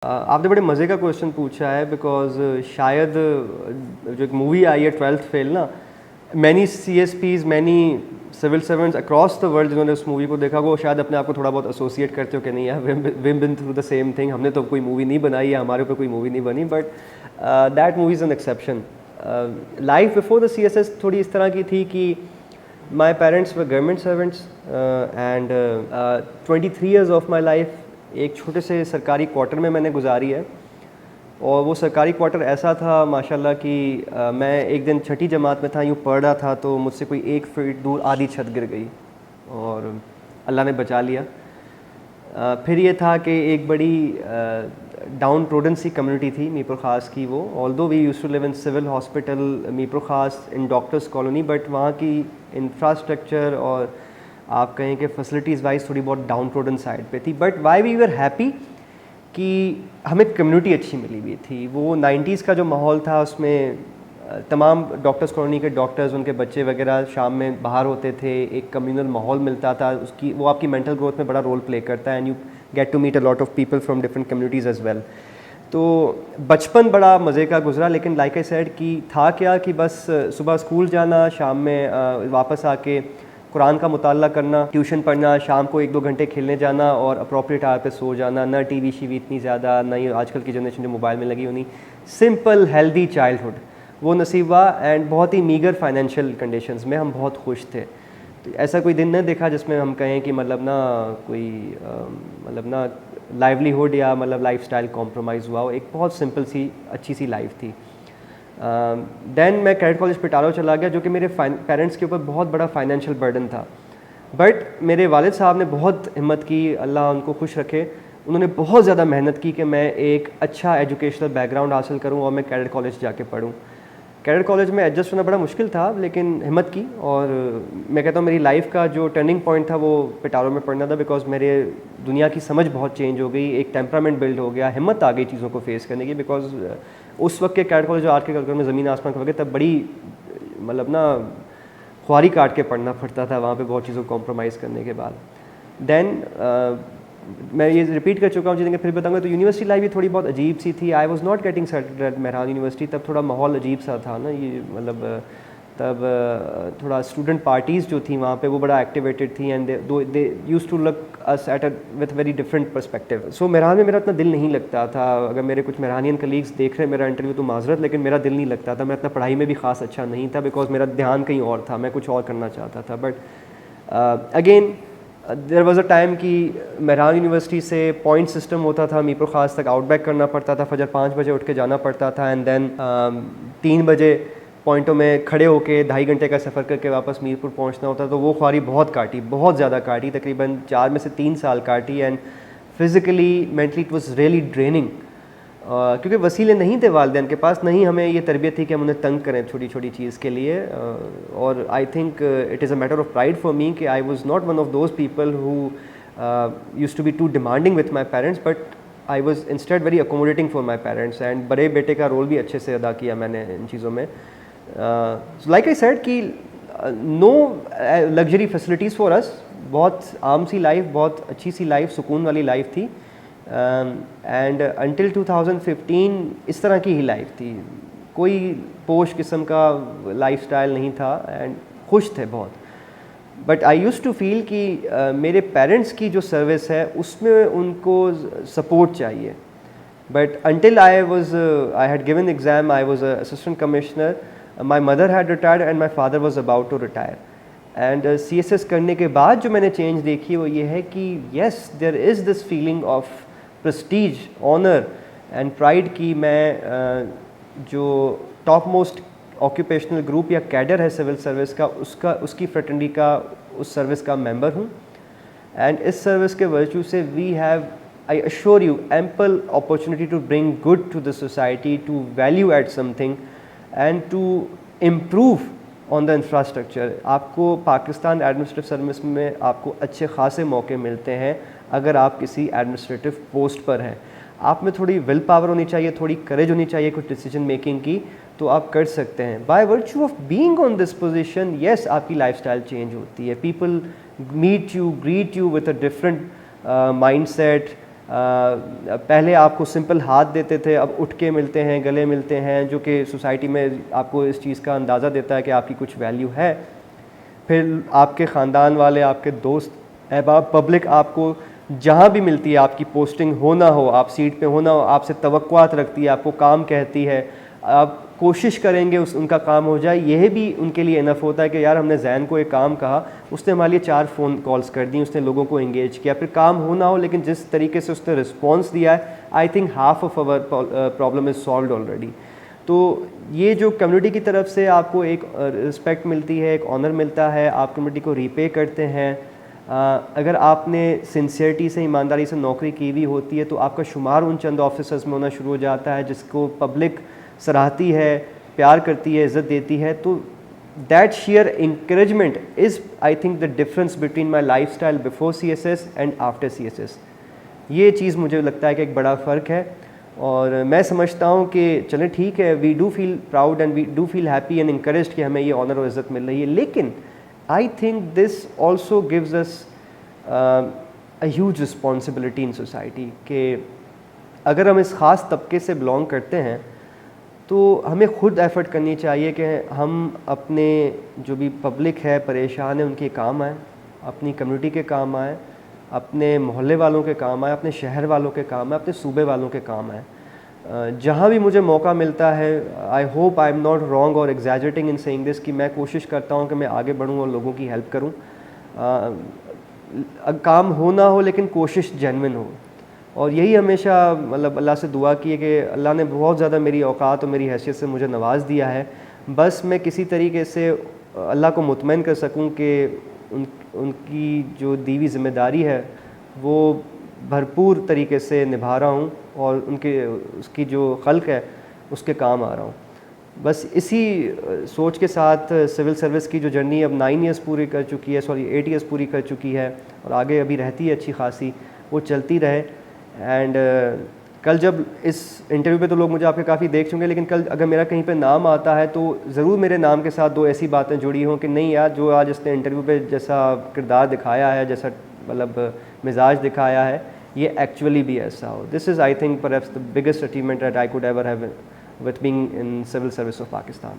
आपने बड़े मज़े का क्वेश्चन पूछा है बिकॉज शायद जो एक मूवी आई है 12th फेल ना, many CSPs many civil servants across the world जिन्होंने उस मूवी को देखा वो शायद अपने आप को थोड़ा बहुत एसोसिएट करते हो कि नहीं यार we been through the same thing. हमने तो कोई मूवी नहीं बनाई है, हमारे ऊपर कोई मूवी नहीं बनी, but that movie is an exception. Life before the CSS थोड़ी इस तरह की थी कि my parents were government servants and 23 years of my life एक छोटे से सरकारी क्वार्टर में मैंने गुजारी है। और वो सरकारी क्वार्टर ऐसा था माशाल्लाह कि मैं एक दिन छठी जमात में था, यूँ पढ़ रहा था तो मुझसे कोई 1 फीट दूर आधी छत गिर गई और अल्लाह ने बचा लिया। फिर ये था कि एक बड़ी डाउन ट्रोडन सी कम्युनिटी थी मीरपुर ख़ास की वो, although we used to live in civil hospital Mirpur Khas in doctors colony, but वहाँ की इंफ्रास्ट्रक्चर और आप कहें कि फैसिलिटीज़ वाइज थोड़ी बहुत डाउन ट्रोडन साइड पे थी। But why we were happy कि हमें कम्युनिटी अच्छी मिली हुई थी। वो 90s का जो माहौल था उसमें तमाम डॉक्टर्स कॉलोनी के डॉक्टर्स, उनके बच्चे वगैरह शाम में बाहर होते थे, एक कम्युनल माहौल मिलता था, उसकी वो आपकी मेंटल ग्रोथ में बड़ा रोल प्ले करता है and you get to meet a lot of people from different communities as well. तो बचपन बड़ा मज़े का गुजरा, लेकिन लाइक आई सेड कि था क्या कि बस सुबह स्कूल जाना, शाम में वापस आके कुरान का मुताला करना, ट्यूशन पढ़ना, शाम को 1-2 घंटे खेलने जाना और अप्रोप्रिएट आवर पे सो जाना, ना टीवी शीवी इतनी ज़्यादा, ना ये आजकल की जनरेशन जो मोबाइल में लगी होनी। सिंपल हेल्दी चाइल्डहुड वो नसीब हुआ एंड बहुत ही मीगर फाइनेंशियल कंडीशंस में हम बहुत खुश थे। तो ऐसा कोई दिन न देखा जिसमें हम कहें कि मतलब ना कोई मतलब ना लाइवलीहुड या मतलब लाइफस्टाइल कॉम्प्रोमाइज़ हुआ हो। एक बहुत सिंपल सी अच्छी सी लाइफ थी। देन मैं कैडेट कॉलेज पिटारो चला गया, जो कि मेरे पेरेंट्स के ऊपर बहुत बड़ा फाइनेंशियल बर्डन था। बट मेरे वालिद साहब ने बहुत हिम्मत की, अल्लाह उनको खुश रखे, उन्होंने बहुत ज़्यादा मेहनत की कि मैं एक अच्छा एजुकेशनल बैकग्राउंड हासिल करूं और मैं कैडेट कॉलेज जाके पढूं। कैडेट कॉलेज में एडजस्ट होना बड़ा मुश्किल था, लेकिन हिम्मत की और मैं कहता हूँ मेरी लाइफ का जो टर्निंग पॉइंट था वो पिटारो में पढ़ना था। बिकॉज मेरे दुनिया की समझ बहुत चेंज हो गई, एक टेम्परामेंट बिल्ड हो गया, हिम्मत आ गई चीज़ों को फेस करने की। बिकॉज उस वक्त के कैडेट कॉलेज जो आज के कलकत्ता में ज़मीन आसमान का वक्त, तब बड़ी मतलब ना ख्वारी काट के पढ़ना पड़ता था वहाँ पे बहुत चीज़ों को कॉम्प्रोमाइज़ करने के बाद। देन मैं ये रिपीट कर चुका हूँ जिन्हें फिर बताऊंगा। तो यूनिवर्सिटी लाइफ भी थोड़ी बहुत अजीब सी थी। I was not getting settled at Mehran university. तब थोड़ा माहौल अजीब सा था ना, ये मतलब तब थोड़ा स्टूडेंट पार्टीज़ जो थी वहाँ पे वो बड़ा एक्टिवेटेड थी and they used to look us at with very different perspective. So Mehran में मेरा इतना दिल नहीं लगता था। अगर मेरे कुछ मेहरानियन कलीग्स देख रहे हैं मेरा इंटरव्यू तो माजरत, लेकिन मेरा दिल नहीं लगता था। मैं इतना पढ़ाई में भी ख़ास अच्छा नहीं था बिकॉज मेरा ध्यान कहीं और था, मैं कुछ और करना चाहता था। But again there was a time कि मेहरान यूनिवर्सिटी से पॉइंट सिस्टम होता था, मीरपुर ख़ास तक आउटबैक करना पड़ता था, फजर 5 बजे उठ के जाना पड़ता था एंड देन 3 बजे पॉइंटों में खड़े होके 2.5 घंटे का सफ़र करके वापस मीरपुर पहुंचना होता। तो वो ख्वारी बहुत काटी, बहुत ज़्यादा काटी, तकरीबन 4 में से 3 साल काटी and physically mentally it was really draining. क्योंकि वसीले नहीं थे वालिदैन के पास, नहीं हमें ये तरबियत थी कि हम उन्हें तंग करें छोटी छोटी चीज़ के लिए। और I think it is a matter of pride for me कि I was not one of those people who used to be too demanding with my parents, but I was instead very accommodating for my parents and बड़े बेटे का role भी अच्छे से अदा किया मैंने इन चीज़ों में। लाइक आई सेड कि no luxury facilities for us, बहुत आम सी लाइफ, बहुत अच्छी सी लाइफ, सुकून वाली लाइफ थी। एंड अनटिल 2015 इस तरह की ही लाइफ थी, कोई पोश किस्म का लाइफस्टाइल नहीं था एंड खुश थे बहुत। But I use to feel कि मेरे पेरेंट्स की जो सर्विस है उसमें उनको सपोर्ट चाहिए। But until I had given exam, I was assistant commissioner, my mother had retired and my father was about to retire. And CSS करने के बाद जो मैंने चेंज देखी वो ये है कि yes there is this feeling of prestige, honour and pride कि मैं जो टॉप मोस्ट ऑक्यूपेशनल ग्रुप या कैडर है सिविल सर्विस का, उसकी फ्रेटर्निटी का, उस सर्विस का मेंबर हूँ। एंड इस सर्विस के वर्चू से we have, I assure you, ample opportunity to bring good to the society, to value at something and to improve on the infrastructure. आपको पाकिस्तान एडमिनिस्ट्रेटिव सर्विस में आपको अच्छे खासे मौके मिलते हैं अगर आप किसी एडमिनिस्ट्रेटिव पोस्ट पर हैं। आप में थोड़ी विल पावर होनी चाहिए, थोड़ी करेज होनी चाहिए कुछ डिसीजन मेकिंग की, तो आप कर सकते हैं। By virtue of being on this position, yes आपकी लाइफस्टाइल चेंज होती है, people meet you, greet you with a different mindset, पहले आपको सिंपल हाथ देते थे, अब उठ के मिलते हैं, गले मिलते हैं, जो कि सोसाइटी में आपको इस चीज़ का अंदाज़ा देता है कि आपकी कुछ वैल्यू है। फिर आपके ख़ानदान वाले, आपके दोस्त अहबाब, पब्लिक आपको जहाँ भी मिलती है, आपकी पोस्टिंग हो ना हो, आप सीट पे हो ना हो, आपसे तवक्कुआत रखती है, आपको काम कहती है, आप कोशिश करेंगे उनका काम हो जाए। यह भी उनके लिए इनफ होता है कि यार हमने जैन को एक काम कहा, उसने हमारे लिए 4 फ़ोन कॉल्स कर दी, उसने लोगों को एंगेज किया, फिर काम हो ना हो, लेकिन जिस तरीके से उसने रिस्पॉन्स दिया है, I think half of hour problem is solved already. तो ये जो कम्युनिटी की तरफ से आपको एक रिस्पेक्ट मिलती है, एक ऑनर मिलता है, आप कम्युनिटी को रीपे करते हैं। अगर आपने सिंसियरिटी से, ईमानदारी से नौकरी की हुई होती है तो आपका शुमार उन चंद ऑफिसर्स में होना शुरू हो जाता है जिसको पब्लिक सराहती है, प्यार करती है, इज़्ज़त देती है। तो that share encouragement is I think the difference between my life style before CSS and after CSS। ये चीज़ मुझे लगता है कि एक बड़ा फ़र्क है, और मैं समझता हूँ कि चलें ठीक है, we do feel proud and we do feel happy and encouraged कि हमें ये ऑनर और इज़्ज़त मिल रही है, लेकिन I think this also gives us a huge responsibility in society कि अगर हम इस ख़ास तबके से बिलोंग करते हैं तो हमें ख़ुद एफ़र्ट करनी चाहिए कि हम अपने जो भी पब्लिक है, परेशान है, उनके काम आएँ, अपनी कम्युनिटी के काम आएँ, अपने मोहल्ले वालों के काम आएँ, अपने शहर वालों के काम आएँ, अपने सूबे वालों के काम आएँ। जहाँ भी मुझे मौका मिलता है, I hope I am not wrong और एग्जैजरेटिंग इन सेइंग दिस, कि मैं कोशिश करता हूँ कि मैं आगे बढ़ूँ और लोगों की हेल्प करूँ। काम हो ना हो, लेकिन कोशिश जेन्युइन हो। और यही हमेशा मतलब अल्लाह से दुआ की है कि अल्लाह ने बहुत ज़्यादा मेरी औकात और मेरी हैसियत से मुझे नवाज़ दिया है, बस मैं किसी तरीके से अल्लाह को मुतमईन कर सकूं कि उनकी जो दी हुई ज़िम्मेदारी है वो भरपूर तरीके से निभा रहा हूँ और उसकी जो खल्क है उसके काम आ रहा हूँ। बस इसी सोच के साथ सिविल सर्विस की जो जर्नी अब 9 ईयर्स पूरी कर चुकी है, 8 ईयर्स पूरी कर चुकी है और आगे अभी रहती है अच्छी खासी, वो चलती रहे। एंड कल जब इस इंटरव्यू पे तो लोग मुझे आपके काफ़ी देख चुके हैं, लेकिन कल अगर मेरा कहीं पे नाम आता है तो ज़रूर मेरे नाम के साथ 2 ऐसी बातें जुड़ी हों कि नहीं यार, जो आज इसने इंटरव्यू पे जैसा किरदार दिखाया है, जैसा मतलब मिजाज दिखाया है, ये एक्चुअली भी ऐसा हो। This is I think perhaps the biggest achievement that I could ever have with being in civil service of Pakistan.